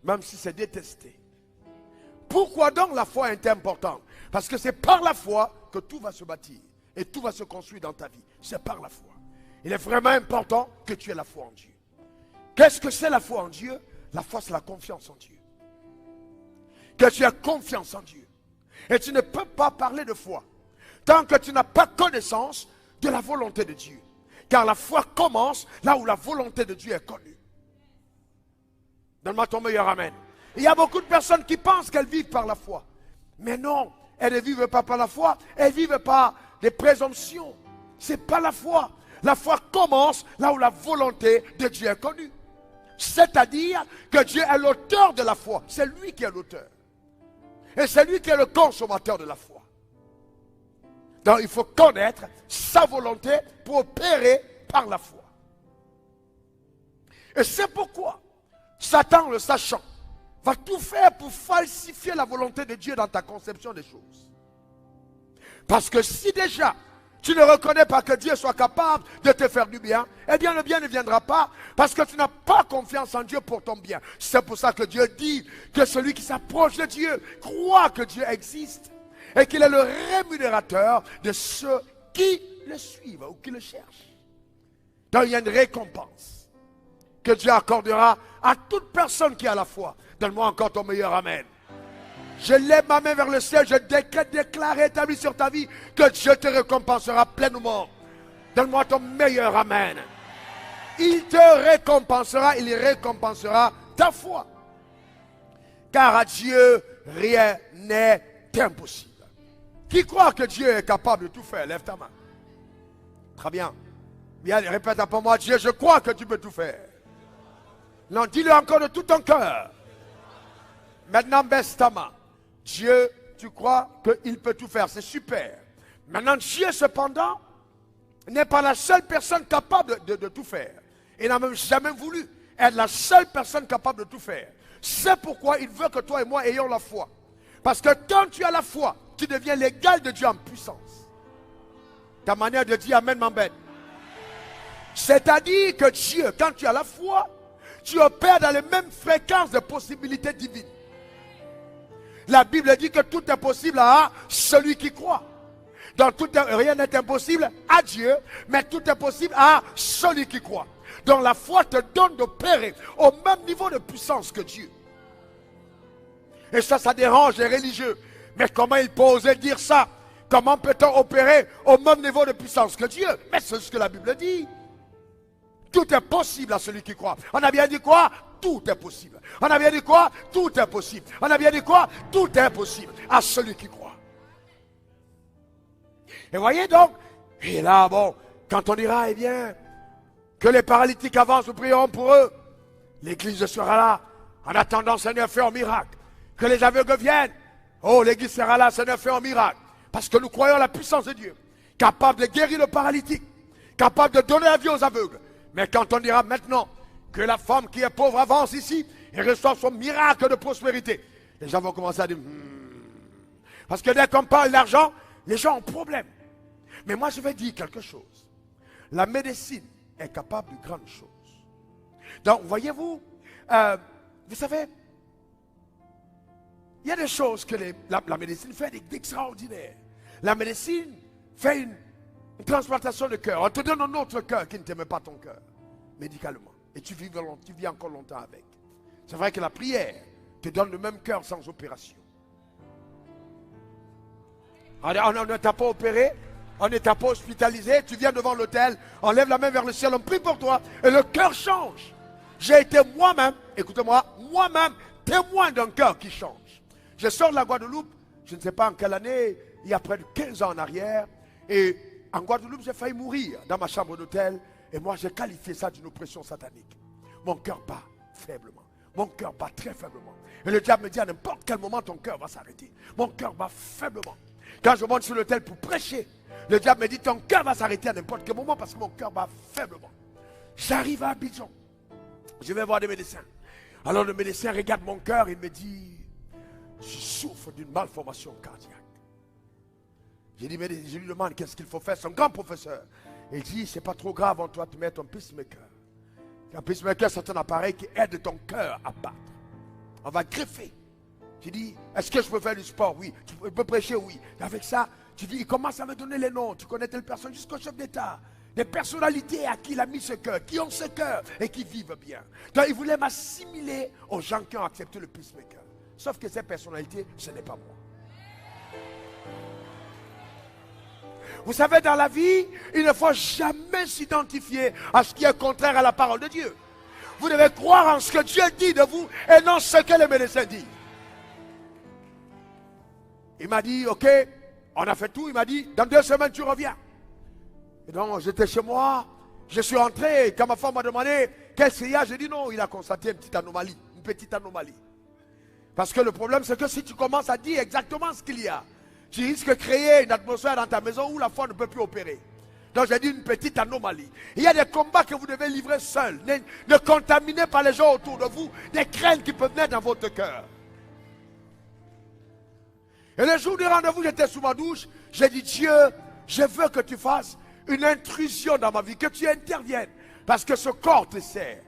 même si c'est détesté. Pourquoi donc la foi est importante? Parce que c'est par la foi que tout va se bâtir et tout va se construire dans ta vie. C'est par la foi. Il est vraiment important que tu aies la foi en Dieu. Qu'est-ce que c'est la foi en Dieu? La foi, c'est la confiance en Dieu. Que tu aies confiance en Dieu. Et tu ne peux pas parler de foi tant que tu n'as pas connaissance de la volonté de Dieu. Car la foi commence là où la volonté de Dieu est connue. Donne-moi ton meilleur amen. Il y a beaucoup de personnes qui pensent qu'elles vivent par la foi. Mais non, elles ne vivent pas par la foi, elles vivent par des présomptions. Ce n'est pas la foi. La foi commence là où la volonté de Dieu est connue. C'est-à-dire que Dieu est l'auteur de la foi. C'est lui qui est l'auteur. Et c'est lui qui est le consommateur de la foi. Donc il faut connaître sa volonté pour opérer par la foi. Et c'est pourquoi Satan, le sachant, va tout faire pour falsifier la volonté de Dieu dans ta conception des choses. Parce que si déjà tu ne reconnais pas que Dieu soit capable de te faire du bien, eh bien le bien ne viendra pas parce que tu n'as pas confiance en Dieu pour ton bien. C'est pour ça que Dieu dit que celui qui s'approche de Dieu croit que Dieu existe et qu'il est le rémunérateur de ceux qui le suivent ou qui le cherchent. Donc il y a une récompense que Dieu accordera à toute personne qui a la foi. Donne-moi encore ton meilleur amen. Je lève ma main vers le ciel, je déclare et établis sur ta vie que Dieu te récompensera pleinement. Donne-moi ton meilleur amen. Il te récompensera, il récompensera ta foi. Car à Dieu, rien n'est impossible. Qui croit que Dieu est capable de tout faire? Lève ta main. Très bien. Bien, répète après moi, Dieu, je crois que tu peux tout faire. Non, dis-le encore de tout ton cœur. Maintenant, baisse ta main. Dieu, tu crois qu'il peut tout faire, c'est super. Maintenant, Dieu, cependant, n'est pas la seule personne capable de tout faire. Il n'a même jamais voulu être la seule personne capable de tout faire. C'est pourquoi il veut que toi et moi ayons la foi. Parce que quand tu as la foi, tu deviens l'égal de Dieu en puissance. Ta manière de dire Amen m'embête. C'est-à-dire que Dieu, quand tu as la foi, tu opères dans les mêmes fréquences de possibilités divines. La Bible dit que tout est possible à celui qui croit. Donc rien n'est impossible à Dieu, mais tout est possible à celui qui croit. Donc la foi te donne d'opérer au même niveau de puissance que Dieu. Et ça dérange les religieux. Mais comment ils peuvent oser dire ça? Comment peut-on opérer au même niveau de puissance que Dieu? Mais c'est ce que la Bible dit. Tout est possible à celui qui croit. On a bien dit quoi? Tout est possible. On a bien dit quoi? Tout est possible. On a bien dit quoi? Tout est possible à celui qui croit. Et voyez donc, et là, bon, quand on dira, eh bien, que les paralytiques avancent, nous prierons pour eux. L'église sera là. En attendant, Seigneur, fais un miracle. Que les aveugles viennent. Oh, l'église sera là, Seigneur, fais un miracle. Parce que nous croyons à la puissance de Dieu. Capable de guérir le paralytique. Capable de donner la vie aux aveugles. Mais quand on dira maintenant que la femme qui est pauvre avance ici et reçoit son miracle de prospérité, les gens vont commencer à dire Parce que dès qu'on parle d'argent, les gens ont problème. Mais moi je vais dire quelque chose. La médecine est capable de grandes choses. Donc voyez-vous, vous savez, il y a des choses que la médecine fait d'extraordinaire. La médecine fait une transplantation de cœur. On te donne un autre cœur qui ne t'aime pas ton cœur, médicalement. Et tu vis encore longtemps avec. C'est vrai que la prière te donne le même cœur sans opération. On ne t'a pas opéré, on ne t'a pas hospitalisé, tu viens devant l'autel, on lève la main vers le ciel, on prie pour toi, et le cœur change. J'ai été moi-même, écoutez-moi, moi-même, témoin d'un cœur qui change. Je sors de la Guadeloupe, je ne sais pas en quelle année, il y a près de 15 ans en arrière, et en Guadeloupe, j'ai failli mourir dans ma chambre d'hôtel. Et moi, j'ai qualifié ça d'une oppression satanique. Mon cœur bat faiblement. Mon cœur bat très faiblement. Et le diable me dit à n'importe quel moment, ton cœur va s'arrêter. Mon cœur bat faiblement. Quand je monte sur l'autel pour prêcher, le diable me dit, ton cœur va s'arrêter à n'importe quel moment parce que mon cœur bat faiblement. J'arrive à Abidjan. Je vais voir des médecins. Alors le médecin regarde mon cœur et me dit, je souffre d'une malformation cardiaque. Je lui demande qu'est-ce qu'il faut faire. C'est un grand professeur. Il dit, c'est pas trop grave, on doit te mettre un pacemaker. Un pacemaker, c'est un appareil qui aide ton cœur à battre. On va greffer. Tu dis, est-ce que je peux faire du sport? Oui. Tu peux prêcher? Oui. Et avec ça, tu dis, il commence à me donner les noms. Tu connais telle personne jusqu'au chef d'État. Des personnalités à qui il a mis ce cœur, qui ont ce cœur et qui vivent bien. Donc il voulait m'assimiler aux gens qui ont accepté le peacemaker. Sauf que ces personnalités, ce n'est pas moi. Vous savez, dans la vie, il ne faut jamais s'identifier à ce qui est contraire à la parole de Dieu. Vous devez croire en ce que Dieu dit de vous et non ce que les médecins disent. Il m'a dit, ok, on a fait tout. Il m'a dit, dans 2 semaines, tu reviens. Et donc, j'étais chez moi. Je suis rentré. Quand ma femme m'a demandé, qu'est-ce qu'il y a? J'ai dit non, il a constaté une petite anomalie. Parce que le problème, c'est que si tu commences à dire exactement ce qu'il y a, tu risques de créer une atmosphère dans ta maison où la foi ne peut plus opérer. Donc j'ai dit une petite anomalie. Il y a des combats que vous devez livrer seul. Ne contaminez pas les gens autour de vous, des craintes qui peuvent naître dans votre cœur. Et le jour du rendez-vous, j'étais sous ma douche. J'ai dit, Dieu, je veux que tu fasses une intrusion dans ma vie, que tu interviennes. Parce que ce corps te sert.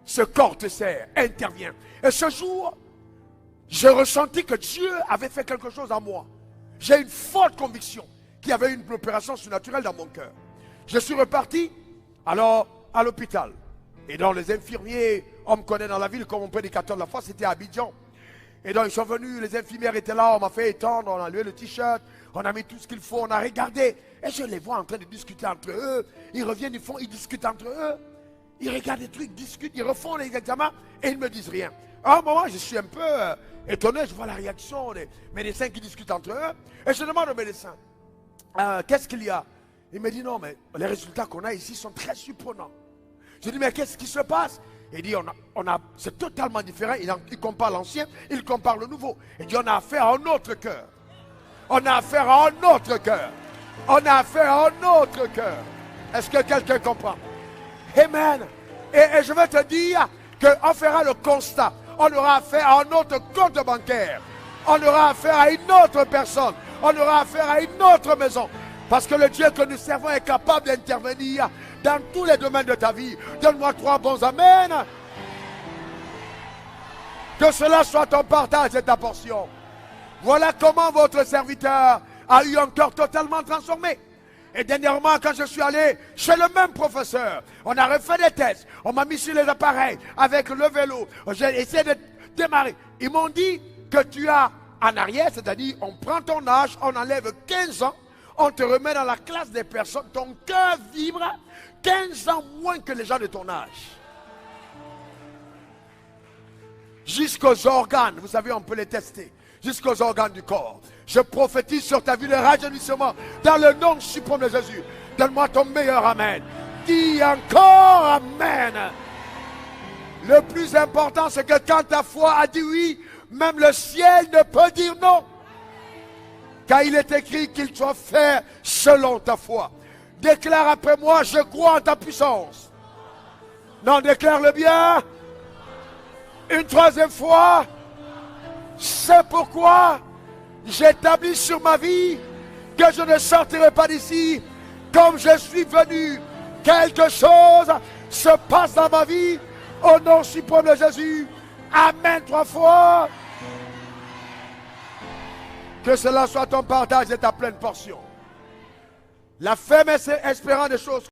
Ce corps te sert, intervient. Et ce jour, j'ai ressenti que Dieu avait fait quelque chose en moi. J'ai une forte conviction qu'il y avait une opération surnaturelle dans mon cœur. Je suis reparti, alors, à l'hôpital. Et donc, les infirmiers, on me connaît dans la ville comme mon prédicateur de la foi, c'était à Abidjan. Et donc, ils sont venus, les infirmières étaient là, on m'a fait étendre, on a levé le t-shirt, on a mis tout ce qu'il faut, on a regardé. Et je les vois en train de discuter entre eux. Ils reviennent, ils discutent entre eux. Ils regardent des trucs, discutent, ils refont les examens et ils ne me disent rien. À un moment, je suis un peu étonné, je vois la réaction des médecins qui discutent entre eux. Et je demande au médecin, qu'est-ce qu'il y a? Il me dit, non, mais les résultats qu'on a ici sont très surprenants. Je dis, mais qu'est-ce qui se passe? Il dit, c'est totalement différent. Il compare l'ancien, il compare le nouveau. Il dit, on a affaire à un autre cœur. On a affaire à un autre cœur. On a affaire à un autre cœur. Est-ce que quelqu'un comprend? Amen. Et je vais te dire qu'on fera le constat. On aura affaire à un autre compte bancaire. On aura affaire à une autre personne. On aura affaire à une autre maison. Parce que le Dieu que nous servons est capable d'intervenir dans tous les domaines de ta vie. Donne-moi 3 bons amen. Que cela soit ton partage et ta portion. Voilà comment votre serviteur a eu un cœur totalement transformé. Et dernièrement, quand je suis allé chez le même professeur, on a refait des tests, on m'a mis sur les appareils avec le vélo, j'ai essayé de démarrer. Ils m'ont dit que tu as en arrière, c'est-à-dire on prend ton âge, on enlève 15 ans, on te remet dans la classe des personnes, ton cœur vibre 15 ans moins que les gens de ton âge. Jusqu'aux organes, vous savez, on peut les tester, jusqu'aux organes du corps. Je prophétise sur ta vie le rajeunissement dans le nom suprême de Jésus. Donne-moi ton meilleur amen. Dis encore amen. Le plus important, c'est que quand ta foi a dit oui, même le ciel ne peut dire non. Car il est écrit qu'il soit fait selon ta foi. Déclare après moi, je crois en ta puissance. Non, déclare-le bien. Une 3e fois. C'est pourquoi j'établis sur ma vie que je ne sortirai pas d'ici comme je suis venu. Quelque chose se passe dans ma vie au nom suprême de Jésus. Amen 3 fois. Que cela soit ton partage et ta pleine portion. La ferme espérant des choses